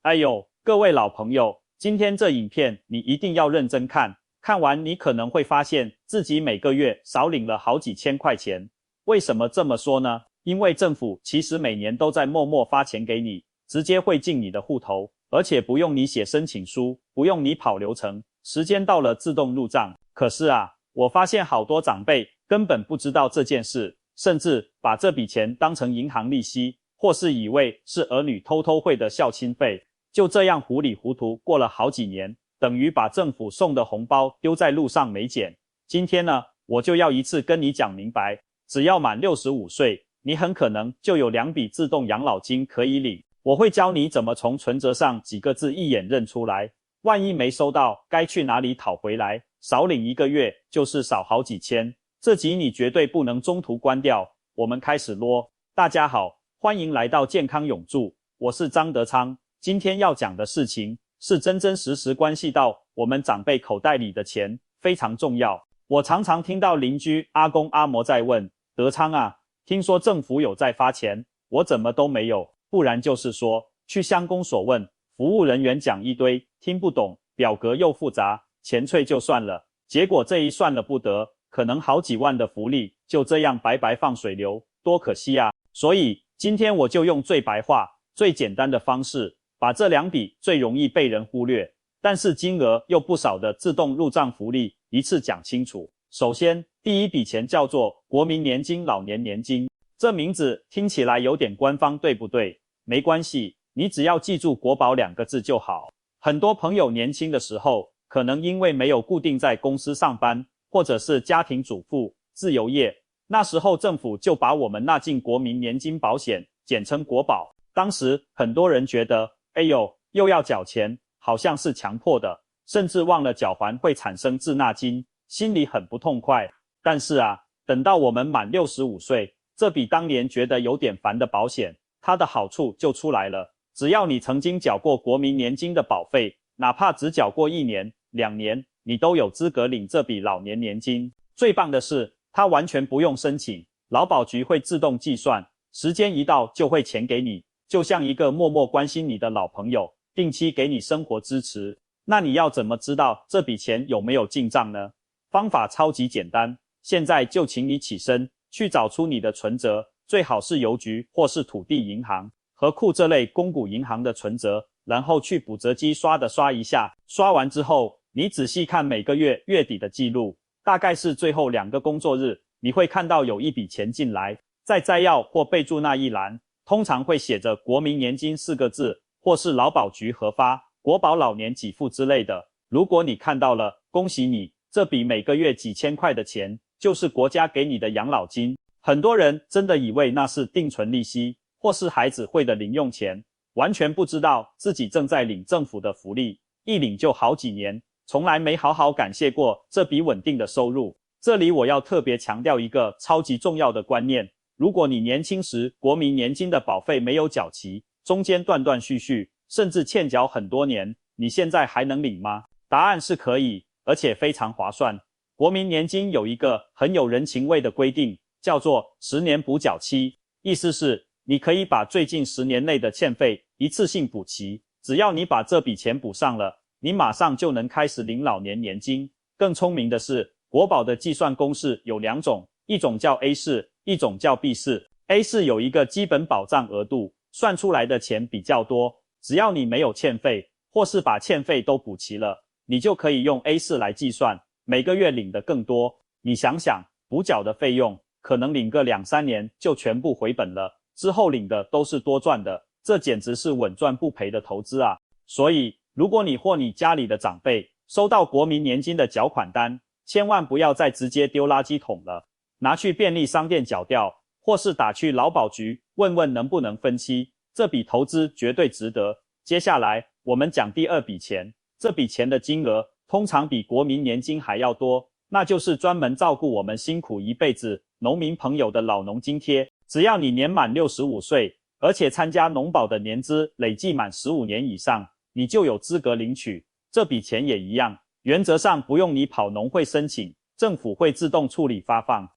哎呦，各位老朋友，今天这影片你一定要认真看，看完你可能会发现自己每个月少领了好几千块钱。为什么这么说呢？因为政府其实每年都在默默发钱给你，直接汇进你的户头，而且不用你写申请书，不用你跑流程，时间到了自动入账。可是啊，我发现好多长辈根本不知道这件事，甚至把这笔钱当成银行利息，或是以为是儿女偷偷汇的孝亲费。就这样糊里糊涂过了好几年，等于把政府送的红包丢在路上没捡。今天呢，我就要一次跟你讲明白，只要满65岁，你很可能就有2笔自动养老金可以领。我会教你怎么从存折上几个字一眼认出来，万一没收到，该去哪里讨回来，少领1个月就是少好几千。这集你绝对不能中途关掉，我们开始咯。大家好，欢迎来到健康永驻，我是张德昌。今天要讲的事情是真真实实关系到我们长辈口袋里的钱，非常重要。我常常听到邻居阿公阿嬷在问，德昌啊，听说政府有在发钱，我怎么都没有？不然就是说去乡公所问，服务人员讲一堆，听不懂，表格又复杂，钱退就算了，结果这一算了不得，可能好几万的福利就这样白白放水流，多可惜啊！所以今天我就用最白话、最简单的方式，把这2笔最容易被人忽略，但是金额又不少的自动入账福利一次讲清楚。首先，第一笔钱叫做国民年金老年年金，这名字听起来有点官方，对不对？没关系，你只要记住国保2个字就好。很多朋友年轻的时候，可能因为没有固定在公司上班，或者是家庭主妇、自由业，那时候政府就把我们纳进国民年金保险，简称国保。当时很多人觉得，哎呦，又要缴钱，好像是强迫的，甚至忘了缴还会产生滞纳金，心里很不痛快。但是啊，等到我们满65岁，这笔当年觉得有点烦的保险，它的好处就出来了。只要你曾经缴过国民年金的保费，哪怕只缴过1年、2年，你都有资格领这笔老年年金。最棒的是，它完全不用申请，劳保局会自动计算，时间一到就会钱给你。就像一个默默关心你的老朋友，定期给你生活支持。那你要怎么知道这笔钱有没有进账呢？方法超级简单，现在就请你起身，去找出你的存折，最好是邮局或是土地银行、合库这类公股银行的存折，然后去补折机刷一下，刷完之后，你仔细看每个月月底的记录，大概是最后2个工作日，你会看到有一笔钱进来，在摘要或备注那一栏，通常会写着国民年金4个字，或是劳保局核发、国保老年给付之类的。如果你看到了，恭喜你，这笔每个月几千块的钱，就是国家给你的养老金。很多人真的以为那是定存利息，或是孩子汇的零用钱，完全不知道自己正在领政府的福利，一领就好几年，从来没好好感谢过这笔稳定的收入。这里我要特别强调一个超级重要的观念，如果你年轻时国民年金的保费没有缴齐，中间断断续续，甚至欠缴很多年，你现在还能领吗？答案是可以，而且非常划算。国民年金有一个很有人情味的规定，叫做10年补缴期，意思是你可以把最近10年内的欠费一次性补齐，只要你把这笔钱补上了，你马上就能开始领老年年金。更聪明的是，国保的计算公式有2种，一种叫 A4， 一种叫 B4。 A4 有一个基本保障额度，算出来的钱比较多，只要你没有欠费，或是把欠费都补齐了，你就可以用 A4 来计算，每个月领的更多。你想想，补缴的费用可能领个2-3年就全部回本了，之后领的都是多赚的，这简直是稳赚不赔的投资啊！所以，如果你或你家里的长辈收到国民年金的缴款单，千万不要再直接丢垃圾桶了，拿去便利商店缴掉，或是打去劳保局问问能不能分期，这笔投资绝对值得。接下来我们讲第2笔钱，这笔钱的金额通常比国民年金还要多，那就是专门照顾我们辛苦一辈子农民朋友的老农津贴。只要你年满65岁，而且参加农保的年资累计满15年以上，你就有资格领取。这笔钱也一样，原则上不用你跑农会申请，政府会自动处理发放。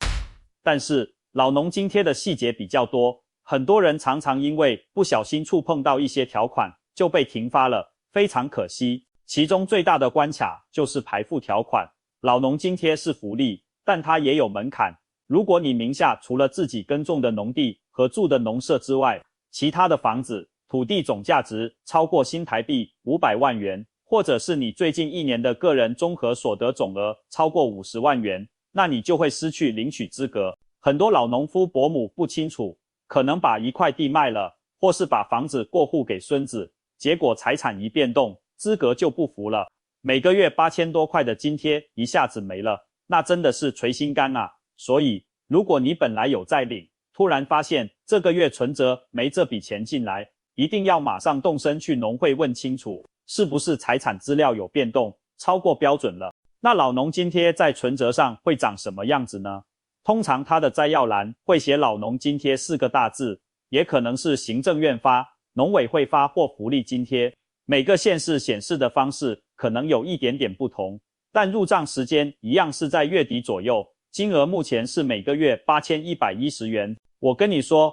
但是老农津贴的细节比较多，很多人常常因为不小心触碰到一些条款，就被停发了，非常可惜。其中最大的关卡就是排付条款。老农津贴是福利，但它也有门槛。如果你名下除了自己耕种的农地和住的农舍之外，其他的房子、土地总价值超过新台币500万元，或者是你最近1年的个人综合所得总额超过50万元，那你就会失去领取资格。很多老农夫伯母不清楚，可能把一块地卖了，或是把房子过户给孙子，结果财产一变动，资格就不符了。每个月8000多块的津贴一下子没了，那真的是捶心肝啊。所以，如果你本来有在领，突然发现这个月存折没这笔钱进来，一定要马上动身去农会问清楚，是不是财产资料有变动，超过标准了。那老农津贴在存折上会长什么样子呢？通常它的摘要栏会写老农津贴4个大字，也可能是行政院发、农委会发或福利津贴。每个县市显示的方式可能有一点点不同，但入账时间一样是在月底左右，金额目前是每个月8110元。我跟你说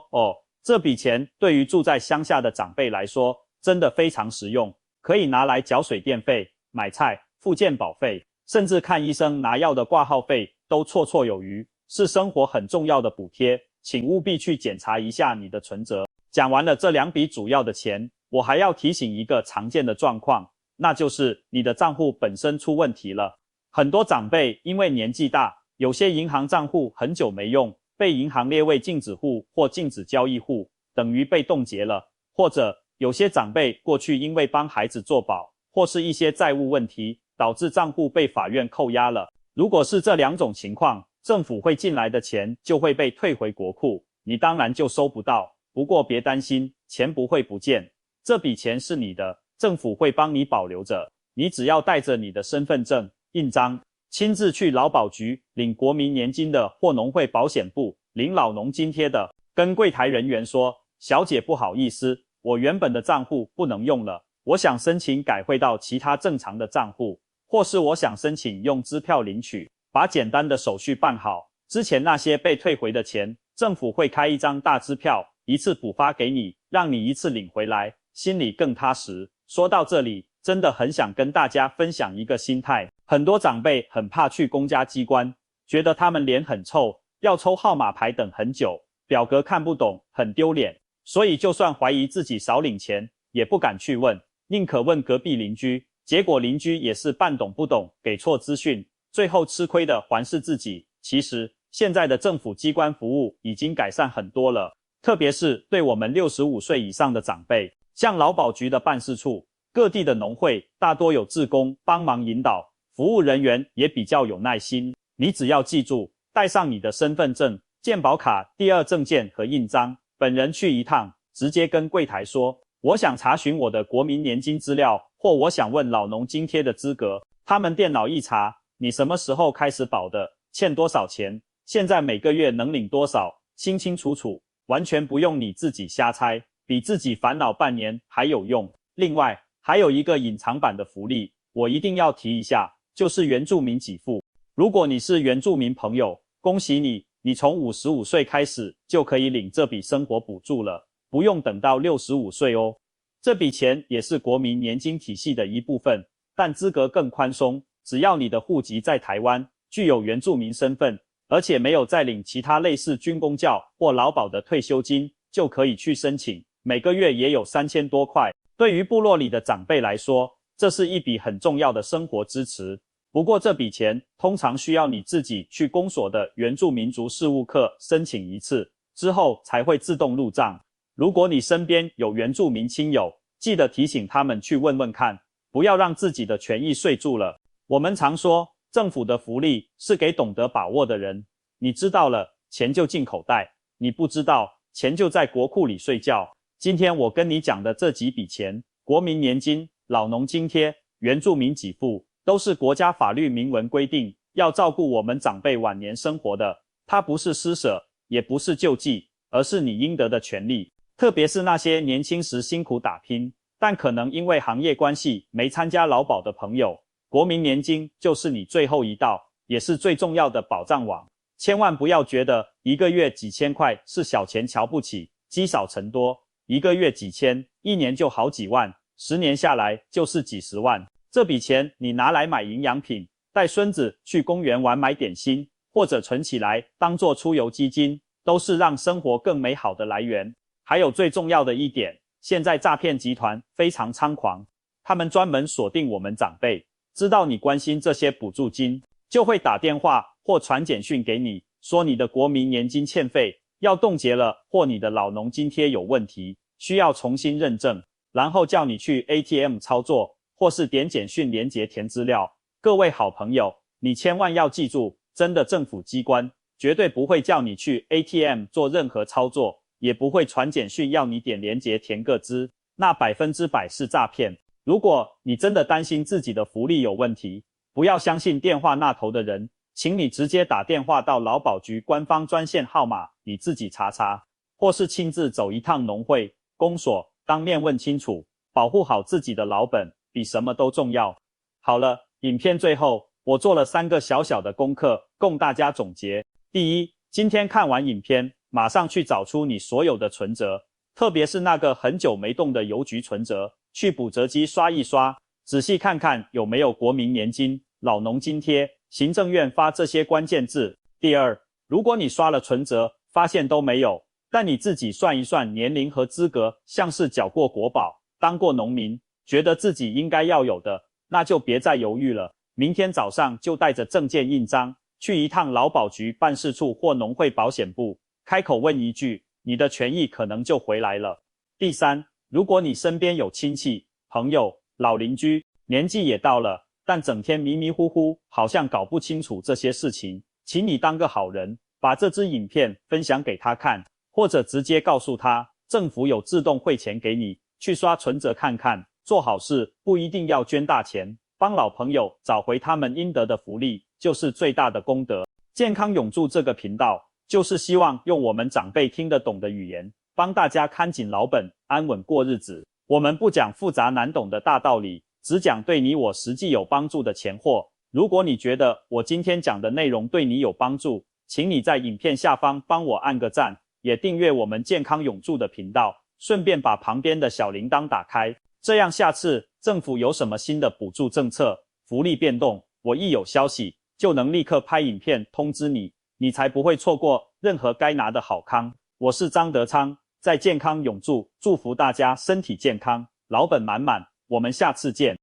这笔钱对于住在乡下的长辈来说真的非常实用，可以拿来缴水电费、买菜、付健保费，甚至看医生拿药的挂号费都绰绰有余，是生活很重要的补贴，请务必去检查一下你的存折。讲完了这2笔主要的钱，我还要提醒一个常见的状况，那就是你的账户本身出问题了。很多长辈因为年纪大，有些银行账户很久没用，被银行列为禁止户或禁止交易户，等于被冻结了。或者有些长辈过去因为帮孩子做保，或是一些债务问题，导致账户被法院扣押了。如果是这2种情况，政府会进来的钱就会被退回国库，你当然就收不到。不过别担心，钱不会不见，这笔钱是你的，政府会帮你保留着。你只要带着你的身份证、印章，亲自去劳保局领国民年金的或农会保险部领老农津贴的，跟柜台人员说，小姐不好意思，我原本的账户不能用了，我想申请改汇到其他正常的账户，或是我想申请用支票领取，把简单的手续办好。之前那些被退回的钱，政府会开一张大支票，一次补发给你，让你一次领回来，心里更踏实。说到这里，真的很想跟大家分享一个心态，很多长辈很怕去公家机关，觉得他们脸很臭，要抽号码牌等很久，表格看不懂，很丢脸，所以就算怀疑自己少领钱，也不敢去问，宁可问隔壁邻居，结果邻居也是半懂不懂，给错资讯，最后吃亏的还是自己。其实现在的政府机关服务已经改善很多了，特别是对我们65岁以上的长辈，像劳保局的办事处、各地的农会大多有志工帮忙引导，服务人员也比较有耐心。你只要记住，带上你的身份证、健保卡、第2证件和印章，本人去一趟，直接跟柜台说，我想查询我的国民年金资料，或我想问老农津贴的资格。他们电脑一查，你什么时候开始保的，欠多少钱，现在每个月能领多少，清清楚楚，完全不用你自己瞎猜，比自己烦恼半年还有用。另外，还有一个隐藏版的福利，我一定要提一下，就是原住民给付。如果你是原住民朋友，恭喜你，你从55岁开始就可以领这笔生活补助了，不用等到65岁哦。这笔钱也是国民年金体系的一部分，但资格更宽松，只要你的户籍在台湾，具有原住民身份，而且没有再领其他类似军公教或劳保的退休金，就可以去申请，每个月也有3000多块。对于部落里的长辈来说，这是一笔很重要的生活支持。不过这笔钱通常需要你自己去公所的原住民族事务课申请一次，之后才会自动入账。如果你身边有原住民亲友，记得提醒他们去问问看，不要让自己的权益睡住了。我们常说，政府的福利是给懂得把握的人，你知道了，钱就进口袋；你不知道，钱就在国库里睡觉。今天我跟你讲的这几笔钱，国民年金、老农津贴、原住民给付，都是国家法律明文规定要照顾我们长辈晚年生活的，它不是施舍，也不是救济，而是你应得的权利。特别是那些年轻时辛苦打拼，但可能因为行业关系没参加劳保的朋友，国民年金就是你最后一道，也是最重要的保障网。千万不要觉得一个月几千块是小钱瞧不起，积少成多，一个月几千，一年就好几万， 10年下来就是几十万。这笔钱你拿来买营养品，带孙子去公园玩买点心，或者存起来当作出游基金，都是让生活更美好的来源。还有最重要的一点，现在诈骗集团非常猖狂，他们专门锁定我们长辈，知道你关心这些补助金，就会打电话或传简讯给你，说你的国民年金欠费，要冻结了，或你的老农津贴有问题，需要重新认证，然后叫你去 ATM 操作，或是点简讯连结填资料。各位好朋友，你千万要记住，真的政府机关绝对不会叫你去 ATM 做任何操作，也不会传简讯要你点连结填个资，那100%是诈骗。如果你真的担心自己的福利有问题，不要相信电话那头的人，请你直接打电话到劳保局官方专线号码，你自己查查，或是亲自走一趟农会、公所，当面问清楚，保护好自己的老本，比什么都重要。好了，影片最后，我做了3个小小的功课，供大家总结。第一，今天看完影片，马上去找出你所有的存折，特别是那个很久没动的邮局存折，去补折机刷一刷，仔细看看有没有国民年金、老农津贴、行政院发这些关键字。第二，如果你刷了存折，发现都没有，但你自己算一算年龄和资格，像是缴过国保、当过农民，觉得自己应该要有的，那就别再犹豫了。明天早上就带着证件印章，去一趟劳保局办事处或农会保险部，开口问一句，你的权益可能就回来了。第三，如果你身边有亲戚、朋友、老邻居，年纪也到了，但整天迷迷糊糊，好像搞不清楚这些事情，请你当个好人，把这支影片分享给他看，或者直接告诉他，政府有自动汇钱给你，去刷存折看看。做好事不一定要捐大钱，帮老朋友找回他们应得的福利，就是最大的功德。健康永驻这个频道，就是希望用我们长辈听得懂的语言，帮大家看紧老本，安稳过日子。我们不讲复杂难懂的大道理，只讲对你我实际有帮助的钱货。如果你觉得我今天讲的内容对你有帮助，请你在影片下方帮我按个赞，也订阅我们健康永驻的频道，顺便把旁边的小铃铛打开，这样下次政府有什么新的补助政策、福利变动，我一有消息就能立刻拍影片通知你，你才不会错过任何该拿的好康。我是张德昌，在健康永驻，祝福大家身体健康，老本满满，我们下次见。